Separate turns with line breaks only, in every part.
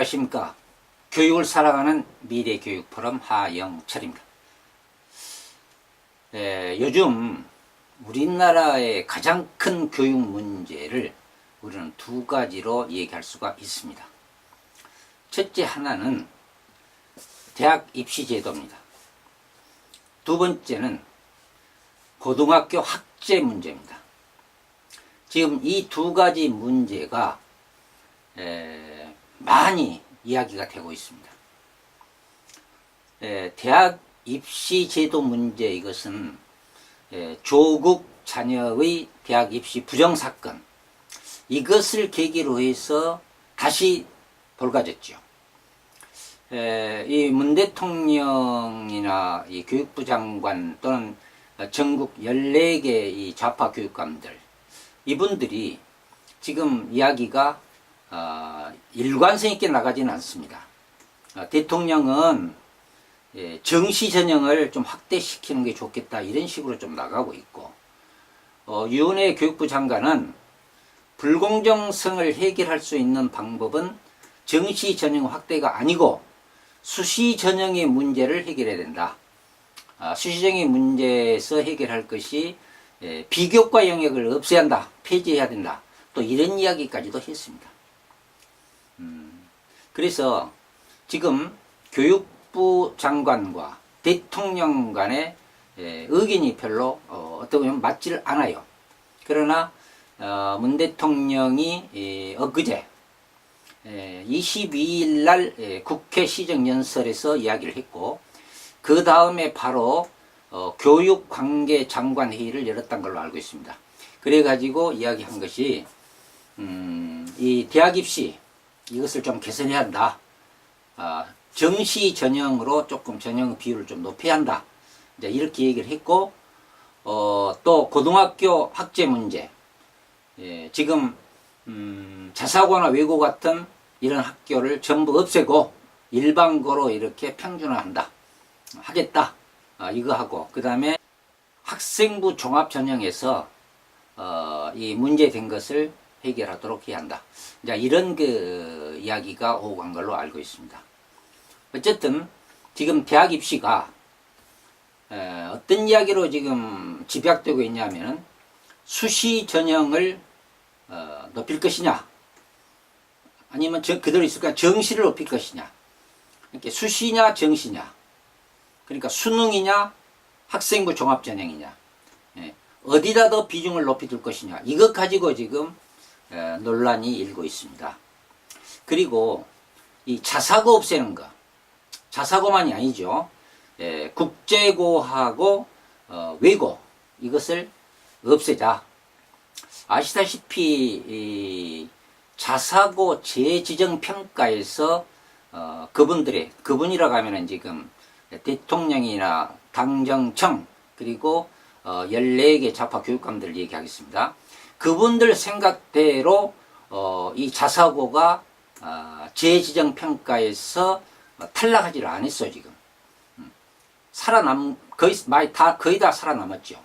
안녕하십니까. 교육을 사랑하는 미래교육포럼 하영철입니다. 요즘 우리나라의 가장 큰 교육 문제를 우리는 두 가지로 얘기할 수가 있습니다. 첫째 하나는 대학 입시 제도입니다. 두 번째는 고등학교 학제 문제입니다. 지금 이 두 가지 문제가 많이 이야기가 되고 있습니다. 대학 입시 제도 문제, 이것은 조국 자녀의 대학 입시 부정사건, 이것을 계기로 해서 다시 돌아졌죠. 이 문 대통령이나 이 교육부 장관 또는 전국 14개 이 좌파 교육감들, 이분들이 지금 이야기가 일관성 있게 나가지는 않습니다. 대통령은 정시 전형을 좀 확대시키는 게 좋겠다, 이런 식으로 좀 나가고 있고, 유은혜 교육부 장관은 불공정성을 해결할 수 있는 방법은 정시 전형 확대가 아니고 수시 전형의 문제를 해결해야 된다. 수시 전형의 문제에서 해결할 것이 비교과 영역을 없애야 한다, 폐지해야 된다, 또 이런 이야기까지도 했습니다. 그래서 지금 교육부 장관과 대통령 간의 의견이 별로 어떻게 보면 맞지를 않아요. 그러나 문 대통령이 엊그제 22일 날 국회 시정연설에서 이야기를 했고, 그 다음에 바로 교육관계장관회의를 열었던 걸로 알고 있습니다. 그래가지고 이야기한 것이 이 대학 입시, 이것을 좀 개선해야 한다. 정시 전형으로 조금 전형 비율을 좀 높여야 한다. 이제 이렇게 얘기를 했고, 또 고등학교 학제 문제, 지금 자사고나 외고 같은 이런 학교를 전부 없애고 일반고로 이렇게 평준화한다, 하겠다, 이거 하고, 그 다음에 학생부 종합 전형에서 이 문제된 것을 해결하도록 해야 한다. 자, 이런 그 이야기가 오고 간 걸로 알고 있습니다. 어쨌든 지금 대학 입시가 어떤 이야기로 지금 집약되고 있냐면은 수시 전형을 높일 것이냐, 아니면 그대로 있을까 정시를 높일 것이냐, 이렇게 수시냐 정시냐, 그러니까 수능이냐 학생부 종합 전형이냐, 어디다 더 비중을 높이 둘 것이냐, 이것 가지고 지금 논란이 일고 있습니다. 그리고 이 자사고 없애는 거, 자사고만이 아니죠. 국제고하고 외고, 이것을 없애자. 아시다시피 이 자사고 재지정평가에서 그분이라고 하면은 지금 대통령이나 당정청, 그리고 14개 좌파 교육감들 얘기하겠습니다. 그분들 생각대로 이 자사고가 재지정평가에서 탈락하지를 않았어요. 지금 거의 다 살아남았죠.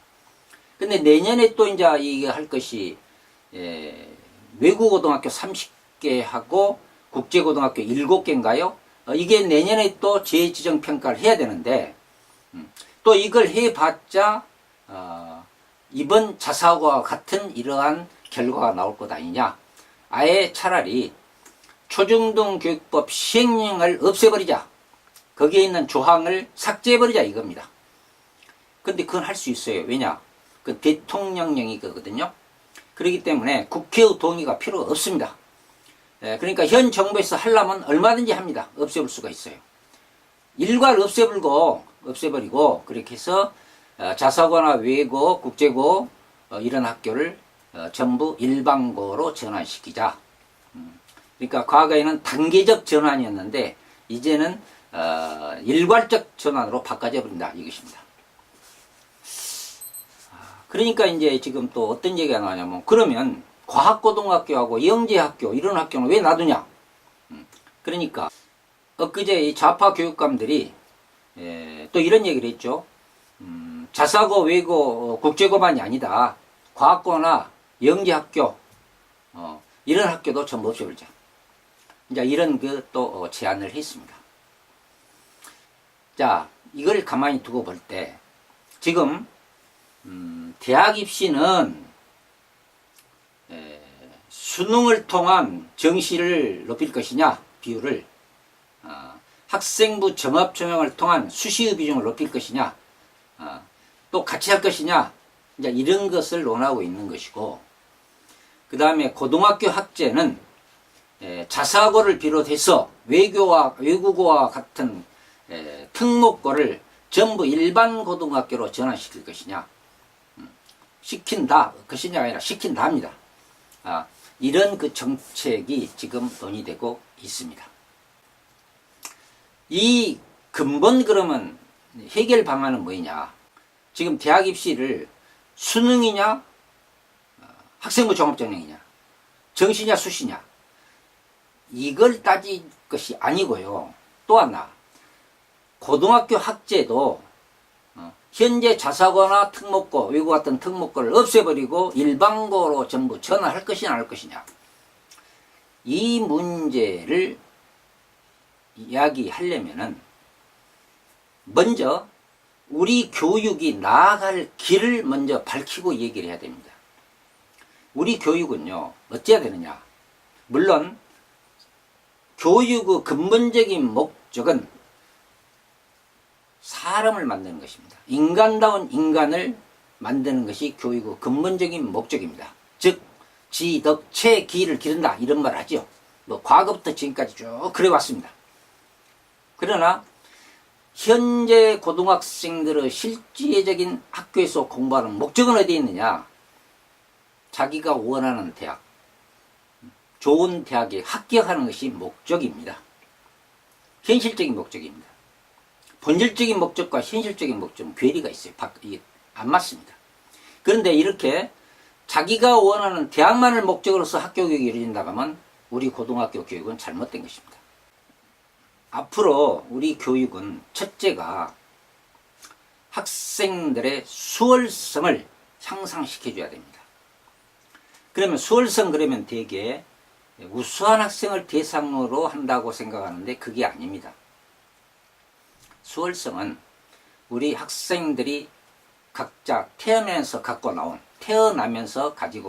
근데 내년에 또 이제 이게 할 것이 외국고등학교 30개 하고 국제고등학교 7개인가요? 이게 내년에 또 재지정평가를 해야 되는데, 또 이걸 해봤자 이번 자사고와 같은 이러한 결과가 나올 것 아니냐. 아예 차라리 초중등교육법 시행령을 없애버리자, 거기에 있는 조항을 삭제해버리자, 이겁니다. 근데 그건 할 수 있어요. 왜냐? 그 대통령령이거든요. 그렇기 때문에 국회의 동의가 필요 없습니다. 그러니까 현 정부에서 하려면 얼마든지 합니다. 없애볼 수가 있어요. 일괄 없애버리고 그렇게 해서 자사고나 외고, 국제고 이런 학교를 전부 일반고로 전환시키자. 그러니까 과거에는 단계적 전환이었는데 이제는 일괄적 전환으로 바꿔져 버린다, 이것입니다. 그러니까 이제 지금 또 어떤 얘기가 나오냐면, 그러면 과학고등학교하고 영재학교 이런 학교는 왜 놔두냐. 그러니까 엊그제 이 좌파 교육감들이 또 이런 얘기를 했죠. 자사고, 외고, 국제고만이 아니다. 과학고나 영재학교 이런 학교도 전부 없애버리자. 이제 이런 그 또 제안을 했습니다. 자, 이걸 가만히 두고 볼 때 지금 대학 입시는 수능을 통한 정시를 높일 것이냐, 비율을 학생부 종합 전형을 통한 수시의 비중을 높일 것이냐, 또 같이 할 것이냐, 이제 이런 것을 논하고 있는 것이고, 그 다음에 고등학교 학제는 자사고를 비롯해서 외국어와 같은 특목고를 전부 일반 고등학교로 전환시킬 것이냐, 시킨다 것이냐가 아니라 시킨다 합니다. 이런 그 정책이 지금 논의되고 있습니다. 이 근본 그러면 해결 방안은 뭐냐? 지금 대학 입시를 수능이냐, 학생부 종합전형이냐, 정시냐, 수시냐, 이걸 따질 것이 아니고요. 또 하나, 고등학교 학제도 현재 자사고나 특목고, 외국 같은 특목고를 없애버리고 일반고로 전부 전환할 것이냐, 안 할 것이냐. 이 문제를 이야기하려면은 먼저 우리 교육이 나아갈 길을 먼저 밝히고 얘기를 해야 됩니다. 우리 교육은요, 어찌해야 되느냐. 물론 교육의 근본적인 목적은 사람을 만드는 것입니다. 인간다운 인간을 만드는 것이 교육의 근본적인 목적입니다. 즉 지덕체 기를 기른다, 이런 말 하죠. 뭐 과거부터 지금까지 쭉 그래 왔습니다. 그러나 현재 고등학생들의 실질적인 학교에서 공부하는 목적은 어디에 있느냐? 자기가 원하는 대학, 좋은 대학에 합격하는 것이 목적입니다. 현실적인 목적입니다. 본질적인 목적과 현실적인 목적은 괴리가 있어요. 이게 안 맞습니다. 그런데 이렇게 자기가 원하는 대학만을 목적으로서 학교 교육이 이루어진다고 하면 우리 고등학교 교육은 잘못된 것입니다. 앞으로 우리 교육은 첫째가 학생들의 수월성을 향상시켜줘야 됩니다. 그러면 수월성 그러면 되게 우수한 학생을 대상으로 한다고 생각하는데 그게 아닙니다. 수월성은 우리 학생들이 각자 태어나면서 가지고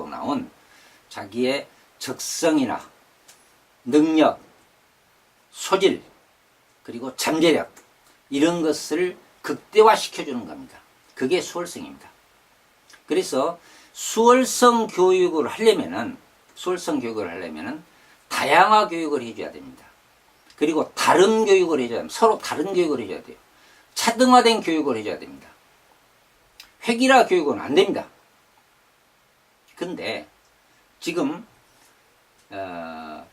나온 자기의 적성이나 능력, 소질, 그리고 잠재력, 이런 것을 극대화시켜주는 겁니다. 그게 수월성입니다. 그래서 수월성 교육을 하려면은 다양화 교육을 해줘야 됩니다. 그리고 다른 교육을 해줘야 됩니다. 서로 다른 교육을 해줘야 돼요. 차등화된 교육을 해줘야 됩니다. 획일화 교육은 안 됩니다. 근데 지금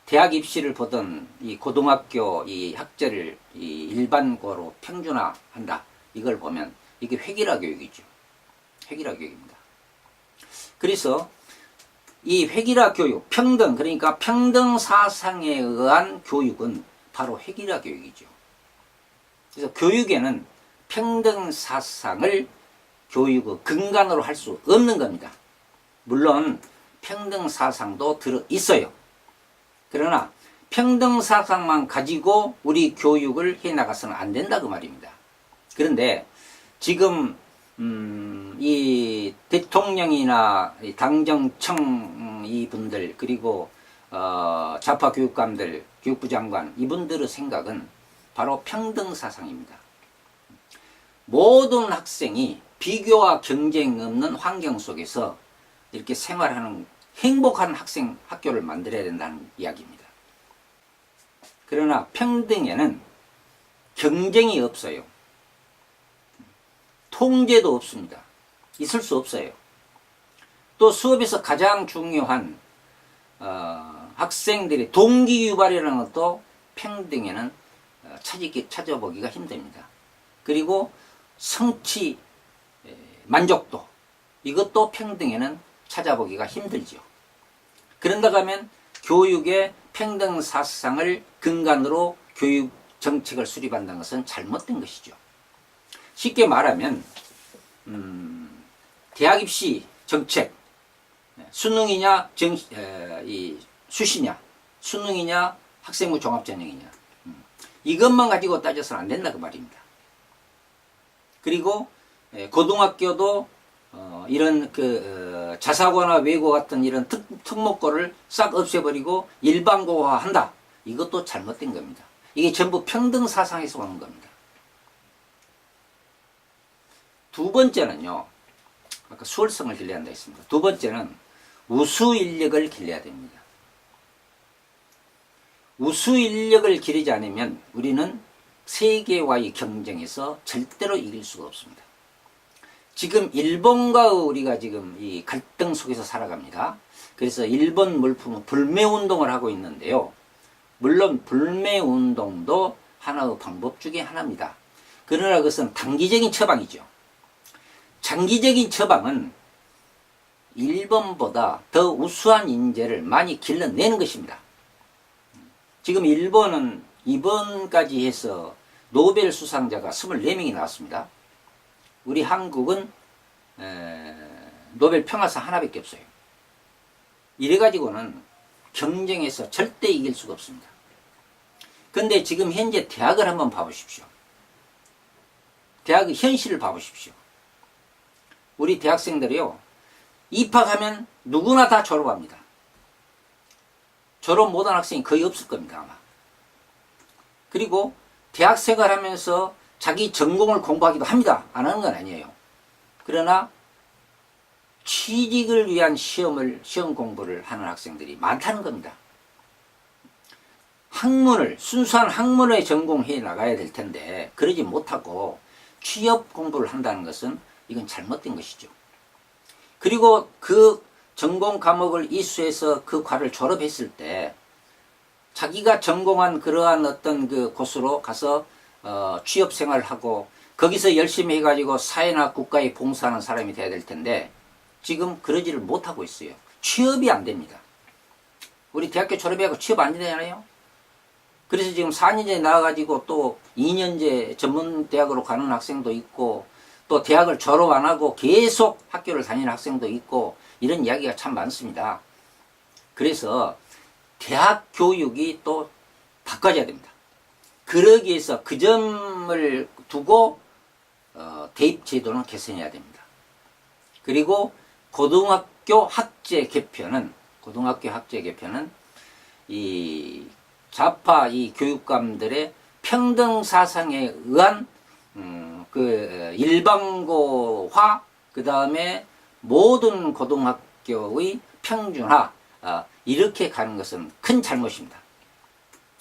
대학 입시를 보던 이 고등학교 이 학제를 이 일반고로 평준화한다, 이걸 보면 이게 획일화 교육이죠. 획일화 교육입니다. 그래서 이 획일화 교육, 평등, 그러니까 평등 사상에 의한 교육은 바로 획일화 교육이죠. 그래서 교육에는 평등 사상을 교육의 근간으로 할 수 없는 겁니다. 물론 평등 사상도 들어 있어요. 그러나 평등 사상만 가지고 우리 교육을 해나가서는 안 된다, 그 말입니다. 그런데 지금 이 대통령이나 당정청 이분들, 그리고 좌파 교육감들, 교육부 장관, 이분들의 생각은 바로 평등 사상입니다. 모든 학생이 비교와 경쟁 없는 환경 속에서 이렇게 생활하는 행복한 학교를 만들어야 된다는 이야기입니다. 그러나 평등에는 경쟁이 없어요. 통제도 없습니다. 있을 수 없어요. 또 수업에서 가장 중요한 학생들의 동기 유발이라는 것도 평등에는 찾아보기가 힘듭니다. 그리고 성취 만족도, 이것도 평등에는 찾아보기가 힘들죠. 그런가 하면 교육의 평등 사상을 근간으로 교육 정책을 수립한다는 것은 잘못된 것이죠. 쉽게 말하면 대학 입시 정책, 수능이냐 수시냐, 수능이냐 학생부 종합전형이냐. 이것만 가지고 따져서는 안 된다 그 말입니다. 그리고 고등학교도 이런 자사고나 외고 같은 이런 특목고를 싹 없애버리고 일반고화한다. 이것도 잘못된 겁니다. 이게 전부 평등 사상에서 오는 겁니다. 두 번째는요. 아까 수월성을 길러야 한다 했습니다. 두 번째는 우수 인력을 길러야 됩니다. 우수 인력을 기르지 않으면 우리는 세계와의 경쟁에서 절대로 이길 수가 없습니다. 지금 일본과 우리가 지금 이 갈등 속에서 살아갑니다. 그래서 일본 물품은 불매운동을 하고 있는데요. 물론 불매운동도 하나의 방법 중에 하나입니다. 그러나 그것은 단기적인 처방이죠. 장기적인 처방은 일본보다 더 우수한 인재를 많이 길러내는 것입니다. 지금 일본은 이번까지 해서 노벨 수상자가 24명이 나왔습니다. 우리 한국은 노벨 평화상 하나밖에 없어요. 이래가지고는 경쟁에서 절대 이길 수가 없습니다. 그런데 지금 현재 대학을 한번 봐보십시오. 대학의 현실을 봐보십시오. 우리 대학생들이요, 입학하면 누구나 다 졸업합니다. 졸업 못한 학생이 거의 없을 겁니다, 아마. 그리고 대학생활 하면서 자기 전공을 공부하기도 합니다. 안 하는 건 아니에요. 그러나 취직을 위한 시험 공부를 하는 학생들이 많다는 겁니다. 순수한 학문을 전공해 나가야 될 텐데, 그러지 못하고 취업 공부를 한다는 것은 이건 잘못된 것이죠. 그리고 그 전공 과목을 이수해서 그 과를 졸업했을 때 자기가 전공한 그러한 어떤 그 곳으로 가서 취업 생활을 하고 거기서 열심히 해가지고 사회나 국가에 봉사하는 사람이 돼야 될 텐데 지금 그러지를 못하고 있어요. 취업이 안 됩니다. 우리 대학교 졸업해가지고 취업 안 되잖아요. 그래서 지금 4년제에 나와가지고 또 2년제 전문대학으로 가는 학생도 있고 또 대학을 졸업 안 하고 계속 학교를 다니는 학생도 있고 이런 이야기가 참 많습니다. 그래서 대학 교육이 또 바꿔져야 됩니다. 그러기 위해서 그 점을 두고 대입 제도는 개선해야 됩니다. 그리고 고등학교 학제 개편은 이 좌파 이 교육감들의 평등 사상에 의한 그 일반고화, 그 다음에 모든 고등학교의 평준화, 이렇게 가는 것은 큰 잘못입니다.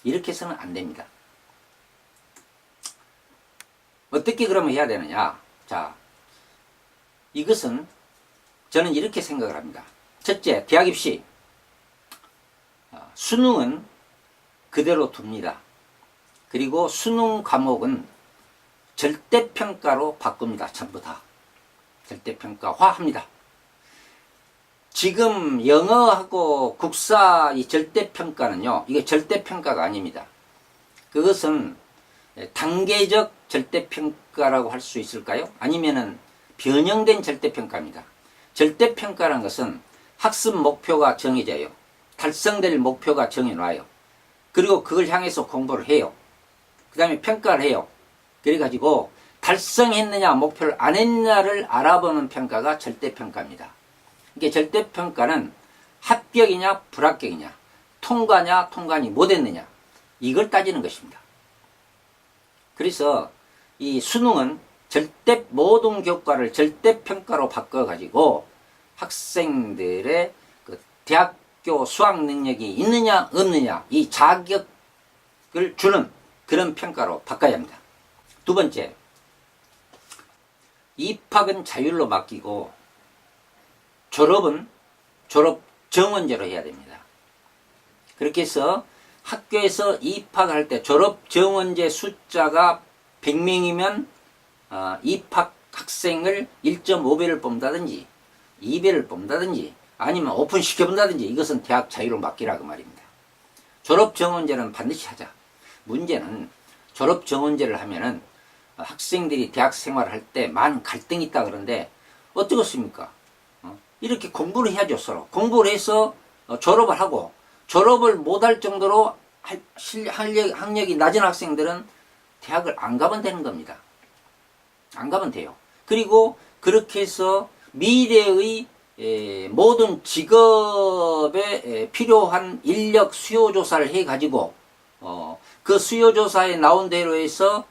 이렇게 해서는 안 됩니다. 어떻게 그러면 해야 되느냐? 자, 이것은 저는 이렇게 생각을 합니다. 첫째, 대학 입시. 수능은 그대로 둡니다. 그리고 수능 과목은 절대평가로 바꿉니다. 전부 다. 절대평가화합니다. 지금 영어하고 국사 이 절대평가는요, 이게 절대평가가 아닙니다. 그것은 단계적 절대평가라고 할 수 있을까요? 아니면은 변형된 절대평가입니다. 절대평가라는 것은 학습 목표가 정해져요. 달성될 목표가 정해놔요. 그리고 그걸 향해서 공부를 해요. 그 다음에 평가를 해요. 그래가지고 달성했느냐 목표를 안 했느냐를 알아보는 평가가 절대평가입니다. 이게 절대평가는 합격이냐 불합격이냐, 통과냐 통과니 못했느냐, 이걸 따지는 것입니다. 그래서 이 수능은 모든 교과를 절대평가로 바꿔가지고 학생들의 그 대학교 수학 능력이 있느냐 없느냐 이 자격을 주는 그런 평가로 바꿔야 합니다. 두 번째, 입학은 자율로 맡기고 졸업은 졸업 정원제로 해야 됩니다. 그렇게 해서 학교에서 입학할 때 졸업 정원제 숫자가 100명이면 입학 학생을 1.5배를 뽑는다든지 2배를 뽑는다든지 아니면 오픈시켜본다든지 이것은 대학 자유로 맡기라고 말입니다. 졸업 정원제는 반드시 하자. 문제는 졸업 정원제를 하면은 학생들이 대학 생활을 할 때 많은 갈등이 있다 그러는데 어떻겠습니까? 이렇게 공부를 해야죠. 서로 공부를 해서 졸업을 하고 졸업을 못할 정도로 학력이 낮은 학생들은 대학을 안 가면 되는 겁니다. 안 가면 돼요. 그리고 그렇게 해서 미래의 모든 직업에 필요한 인력 수요조사를 해가지고 그 수요조사에 나온 대로 해서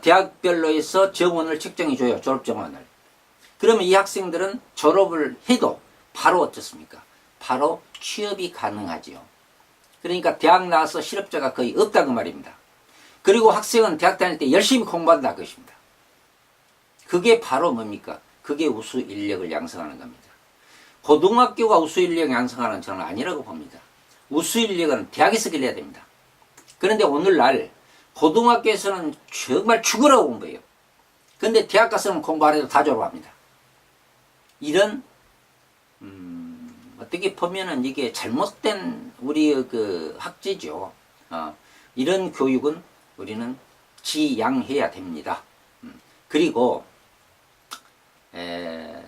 대학별로 해서 정원을 책정해줘요. 졸업정원을. 그러면 이 학생들은 졸업을 해도 바로 어떻습니까? 바로 취업이 가능하지요. 그러니까 대학 나와서 실업자가 거의 없다고 말입니다. 그리고 학생은 대학 다닐 때 열심히 공부한다 그것입니다. 그게 바로 뭡니까? 그게 우수 인력을 양성하는 겁니다. 고등학교가 우수 인력 양성하는 저는 아니라고 봅니다. 우수 인력은 대학에서 길러야 됩니다. 그런데 오늘날 고등학교에서는 정말 죽으라고 공부해요. 그런데 대학 가서는 공부 안 해도 다 졸업합니다. 이런 어떻게 보면은 이게 잘못된 우리의 그 학제죠. 이런 교육은 우리는 지양해야 됩니다. 그리고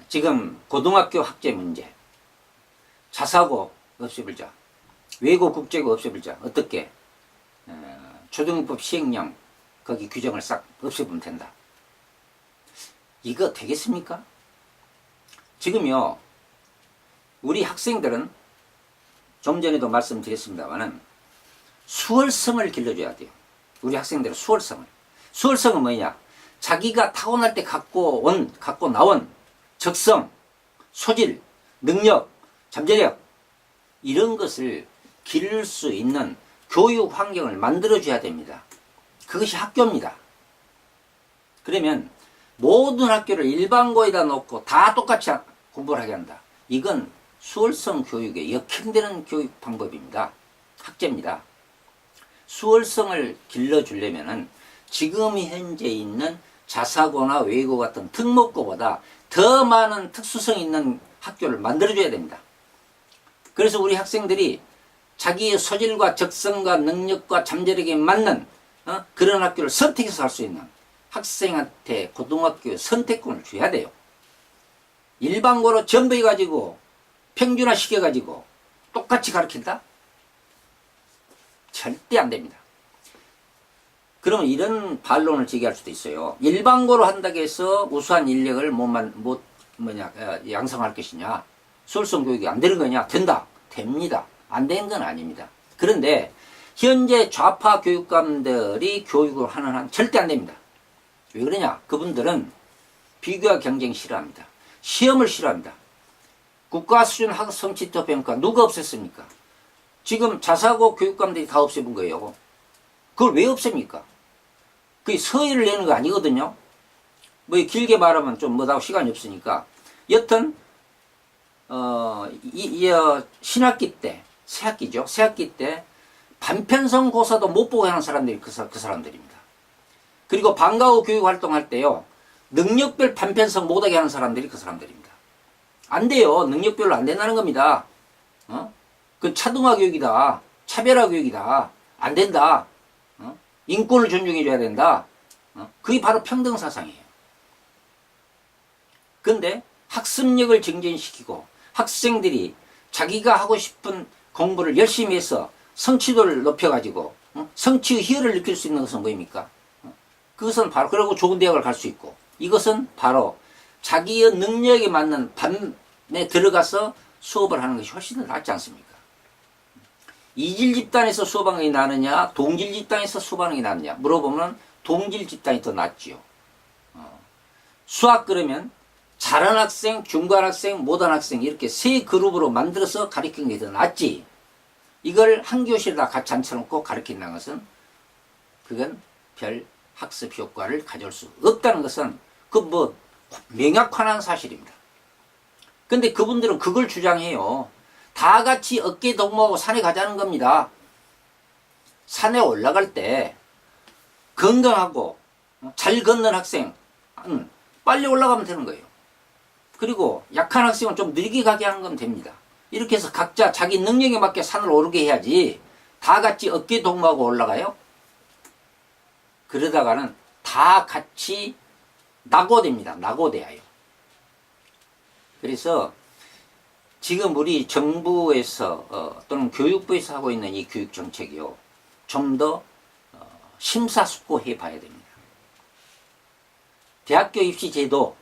지금 고등학교 학제 문제, 자사고 없애버리자, 외고 국제고 없애버리자. 어떻게? 초등법 시행령 거기 규정을 싹 없애보면 된다. 이거 되겠습니까? 지금요, 우리 학생들은 좀 전에도 말씀드렸습니다만은 수월성을 길러줘야 돼요. 우리 학생들은 수월성을. 수월성은 뭐냐? 자기가 타고날 때 갖고 나온 적성, 소질, 능력, 잠재력 이런 것을 기를 수 있는 교육 환경을 만들어줘야 됩니다. 그것이 학교입니다. 그러면 모든 학교를 일반고에다 놓고 다 똑같이 공부를 하게 한다. 이건 수월성 교육에 역행되는 교육 방법입니다. 학제입니다. 수월성을 길러주려면은 지금 현재 있는 자사고나 외고 같은 특목고보다 더 많은 특수성 있는 학교를 만들어줘야 됩니다. 그래서 우리 학생들이 자기의 소질과 적성과 능력과 잠재력에 맞는 그런 학교를 선택해서 할 수 있는 학생한테 고등학교 선택권을 줘야 돼요. 일반고로 전부해가지고 평준화 시켜가지고 똑같이 가르친다? 절대 안 됩니다. 그러면 이런 반론을 제기할 수도 있어요. 일반고로 한다고 해서 우수한 인력을 양성할 것이냐? 수월성 교육이 안 되는 거냐? 된다. 됩니다. 안 되는 건 아닙니다. 그런데 현재 좌파 교육감들이 교육을 하는 한 절대 안 됩니다. 왜 그러냐? 그분들은 비교와 경쟁 싫어합니다. 시험을 싫어합니다. 국가 수준 학업 성취도 평가 누가 없앴습니까? 지금 자사고 교육감들이 다 없애본 거예요. 그걸 왜 없앱니까? 그게 서열을 내는 거 아니거든요. 뭐 길게 말하면 좀 뭐다고 시간이 없으니까. 여튼 신학기 때, 새학기죠. 새학기 때 반편성 고사도 못 보고 하는 사람들이 그 사람들입니다. 그리고 방과 후 교육 활동할 때요, 능력별 반편성 못하게 하는 사람들이 그 사람들입니다. 안 돼요. 능력별로 안 된다는 겁니다. 그 차등화 교육이다. 차별화 교육이다. 안 된다. 인권을 존중해줘야 된다. 그게 바로 평등사상이에요. 근데 학습력을 증진시키고 학생들이 자기가 하고 싶은 공부를 열심히 해서 성취도를 높여가지고 성취의 희열을 느낄 수 있는 것은 뭐입니까? 그것은 바로 그러고 좋은 대학을 갈 수 있고, 이것은 바로 자기의 능력에 맞는 반에 들어가서 수업을 하는 것이 훨씬 더 낫지 않습니까? 이질 집단에서 수업하는 게 나느냐, 동질 집단에서 수업하는 게 나느냐 물어보면 동질 집단이 더 낫지요. 수학 그러면 잘하는 학생, 중간 학생, 못한 학생 이렇게 세 그룹으로 만들어서 가르치는 게 더 낫지. 이걸 한 교실에다 같이 앉혀놓고 가르친다는 것은 그건 별 학습 효과를 가져올 수 없다는 것은 그 명확한 사실입니다. 근데 그분들은 그걸 주장해요. 다 같이 어깨 동무하고 산에 가자는 겁니다. 산에 올라갈 때 건강하고 잘 걷는 학생 빨리 올라가면 되는 거예요. 그리고 약한 학생은 좀 느리게 가게 하는 건 됩니다. 이렇게 해서 각자 자기 능력에 맞게 산을 오르게 해야지 다 같이 어깨 동무하고 올라가요? 그러다가는 다 같이 낙오됩니다. 낙오돼요. 그래서 지금 우리 정부에서 또는 교육부에서 하고 있는 이 교육정책이요, 좀 더 심사숙고해 봐야 됩니다. 대학교 입시 제도,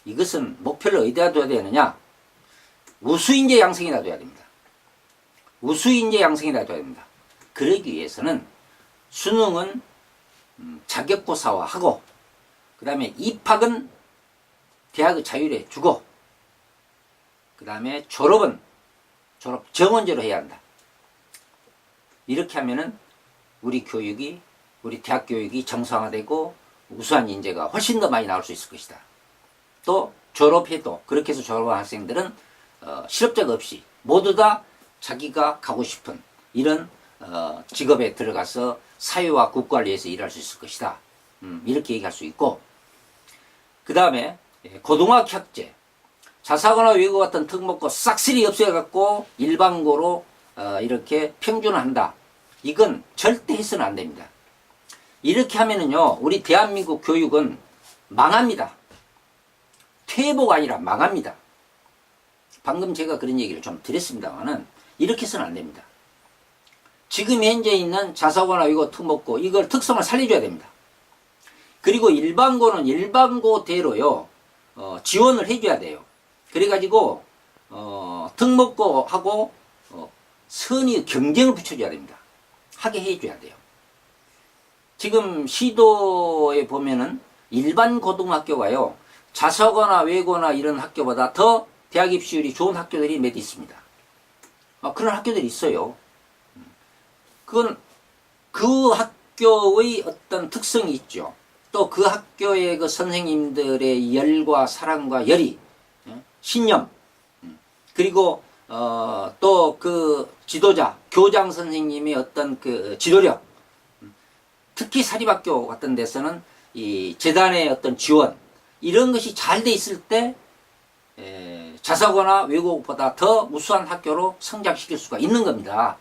이것은 목표를 어디다 둬야 되느냐? 우수인재 양성이라 둬야 됩니다. 우수인재 양성이라 둬야 됩니다. 그러기 위해서는 수능은 자격고사화하고, 그 다음에 입학은 대학의 자율에 주고, 그 다음에 졸업 정원제로 해야 한다. 이렇게 하면은 우리 교육이, 우리 대학 교육이 정상화되고 우수한 인재가 훨씬 더 많이 나올 수 있을 것이다. 또 졸업해도, 그렇게 해서 졸업한 학생들은 실업자가 없이 모두 다 자기가 가고 싶은 이런 직업에 들어가서 사회와 국가를 위해서 일할 수 있을 것이다. 이렇게 얘기할 수 있고, 그 다음에 고등학학제, 자사고나 외고 같은 특목고 싹쓸이 없애갖고 일반고로 이렇게 평준화한다. 이건 절대 해서는 안 됩니다. 이렇게 하면은요, 우리 대한민국 교육은 망합니다. 퇴보가 아니라 망합니다. 방금 제가 그런 얘기를 좀 드렸습니다만은 이렇게 해서는 안 됩니다. 지금 현재 있는 자사고나 외고 특목고, 이걸 특성을 살려줘야 됩니다. 그리고 일반고는 일반고대로요 지원을 해줘야 돼요. 그래가지고 특목고하고 선의 경쟁을 붙여줘야 됩니다. 하게 해줘야 돼요. 지금 시도에 보면은 일반 고등학교가요 자사고나 외고나 이런 학교보다 더 대학 입시율이 좋은 학교들이 몇 있습니다. 그런 학교들이 있어요. 그건 그 학교의 어떤 특성이 있죠. 또 그 학교의 그 선생님들의 열과 사랑과 열의, 신념, 그리고 또 그 지도자, 교장 선생님의 어떤 그 지도력, 특히 사립학교 같은 데서는 이 재단의 어떤 지원, 이런 것이 잘 돼 있을 때 자사고나 외고보다 더 우수한 학교로 성장시킬 수가 있는 겁니다.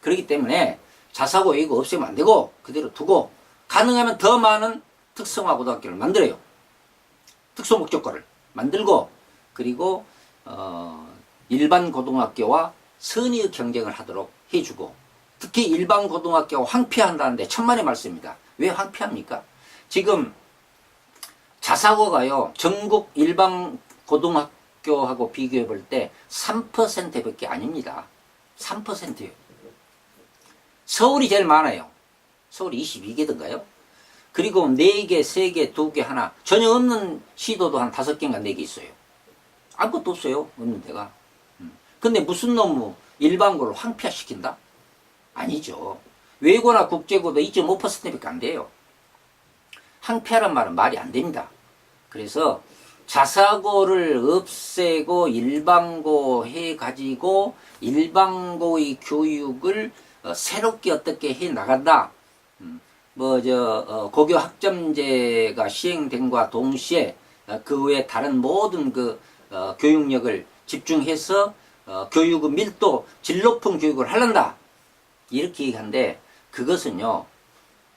그렇기 때문에 자사고 외고 없애면 안 되고 그대로 두고, 가능하면 더 많은 특성화 고등학교를 만들어요. 특수 목적고를 만들고, 그리고 일반 고등학교와 선의 경쟁을 하도록 해주고, 특히 일반 고등학교가 황폐한다는데 천만의 말씀입니다. 왜 황폐합니까? 지금 자사고가요 전국 일반 고등학교하고 비교해 볼 때 3%밖에 아닙니다. 3%예요. 서울이 제일 많아요. 서울이 22개던가요? 그리고 4개, 3개, 2개, 하나, 전혀 없는 시도도 한 5개인가 4개 있어요. 아무것도 없어요. 없는 데가. 근데 무슨 놈의 일반고를 황폐화시킨다? 아니죠. 외고나 국제고도 2.5%밖에 안 돼요. 황폐화란 말은 말이 안 됩니다. 그래서 자사고를 없애고 일반고 해가지고 일반고의 교육을 새롭게 어떻게 해 나간다. 고교 학점제가 시행된과 동시에 그 외에 다른 모든 그 교육력을 집중해서 교육의 밀도, 질 높은 교육을 하란다. 이렇게 얘기하는데 그것은요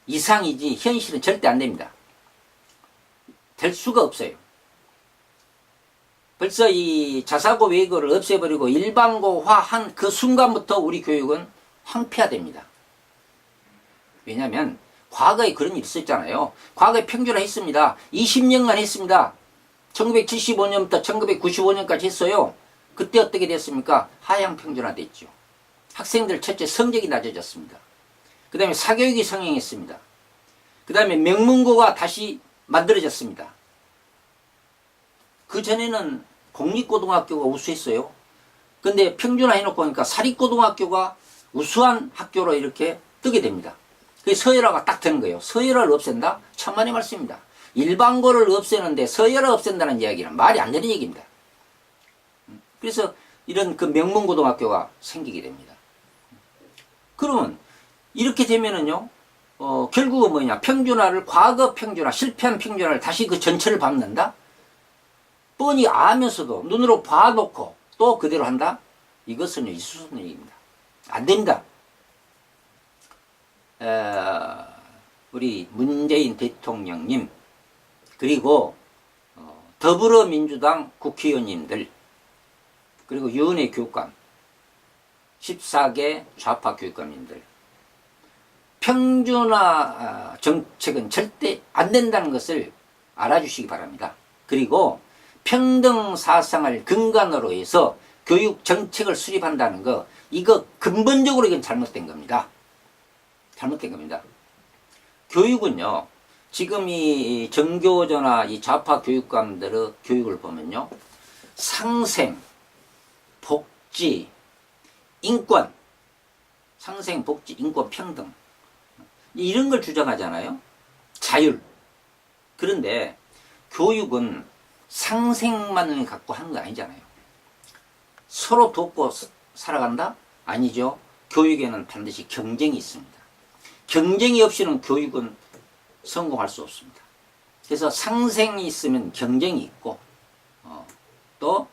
이상이지 현실은 절대 안 됩니다. 될 수가 없어요. 벌써 이 자사고 외고를 없애버리고 일반고화한 그 순간부터 우리 교육은 황폐화됩니다. 왜냐하면 과거에 그런 일이 있었잖아요. 과거에 평준화 했습니다. 20년간 했습니다. 1975년부터 1995년까지 했어요. 그때 어떻게 됐습니까? 하향 평준화 됐죠. 학생들 첫째 성적이 낮아졌습니다. 그 다음에 사교육이 성행했습니다. 그 다음에 명문고가 다시 만들어졌습니다. 그 전에는 공립고등학교가 우수했어요. 근데 평준화 해놓고 보니까 사립고등학교가 우수한 학교로 이렇게 뜨게 됩니다. 그게 서열화가 딱 되는 거예요. 서열화를 없앤다? 천만의 말씀입니다. 일반고를 없애는데 서열화 없앤다는 이야기는 말이 안 되는 얘기입니다. 그래서 이런 그 명문고등학교가 생기게 됩니다. 그러면 이렇게 되면은요, 결국은 뭐냐? 평준화를, 과거 평준화, 실패한 평준화를 다시 그 전체를 밟는다? 뻔히 아면서도 눈으로 봐놓고 또 그대로 한다? 이것은 있을 수 없는 얘기입니다. 안 됩니다. 우리 문재인 대통령님, 그리고 더불어민주당 국회의원님들, 그리고 유은혜 교육감, 14개 좌파 교육감님들, 평준화 정책은 절대 안 된다는 것을 알아주시기 바랍니다. 그리고 평등 사상을 근간으로 해서 교육 정책을 수립한다는 거, 이거 근본적으로 이건 잘못된 겁니다. 잘못된 겁니다. 교육은요, 지금 이 정교조나 이 좌파 교육감들의 교육을 보면요, 상생, 복지, 인권, 상생, 복지, 인권, 평등, 이런 걸 주장하잖아요. 자율. 그런데 교육은 상생만 갖고 하는 거 아니잖아요. 서로 돕고 살아간다? 아니죠. 교육에는 반드시 경쟁이 있습니다. 경쟁이 없이는 교육은 성공할 수 없습니다. 그래서 상생이 있으면 경쟁이 있고, 또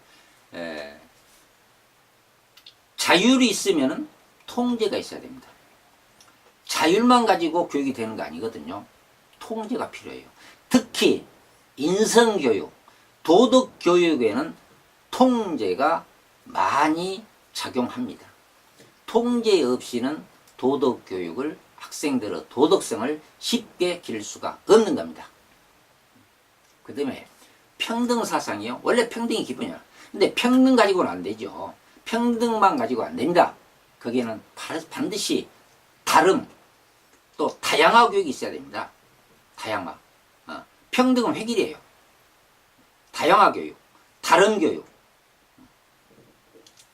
자율이 있으면 통제가 있어야 됩니다. 자율만 가지고 교육이 되는 거 아니거든요. 통제가 필요해요. 특히 인성교육, 도덕교육에는 통제가 많이 작용합니다. 통제 없이는 도덕교육을, 학생들의 도덕성을 쉽게 기를 수가 없는 겁니다. 그 다음에 평등사상이요. 원래 평등이 기본이야. 근데 평등 가지고는 안 되죠. 평등만 가지고 안 됩니다. 거기에는 반드시 다름, 또 다양화 교육이 있어야 됩니다. 다양화. 평등은 획일이에요. 다양화 교육, 다른 교육,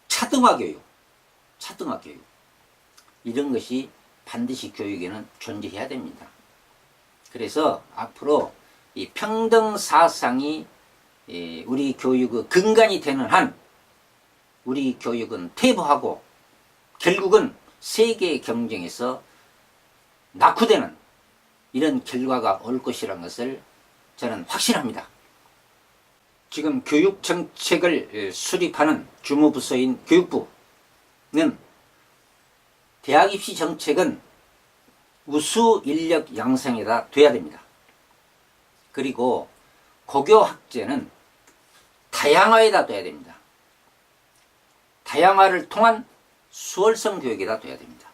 차등화 교육, 차등화 교육. 이런 것이 반드시 교육에는 존재해야 됩니다. 그래서 앞으로 이 평등 사상이 우리 교육의 근간이 되는 한 우리 교육은 퇴보하고 결국은 세계 경쟁에서 낙후되는 이런 결과가 올 것이라는 것을 저는 확신합니다. 지금 교육 정책을 수립하는 주무부서인 교육부는 대학 입시 정책은 우수 인력 양성에다 둬야 됩니다. 그리고 고교 학제는 다양화에다 둬야 됩니다. 다양화를 통한 수월성 교육에다 둬야 됩니다.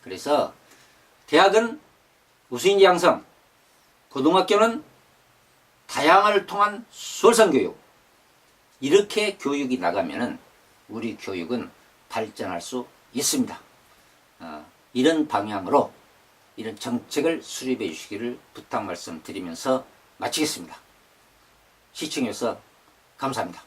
그래서 대학은 우수인재 양성, 고등학교는 다양화를 통한 수월성 교육, 이렇게 교육이 나가면은 우리 교육은 발전할 수 있습니다. 이런 방향으로 이런 정책을 수립해 주시기를 부탁 말씀드리면서 마치겠습니다. 시청해주셔서 감사합니다.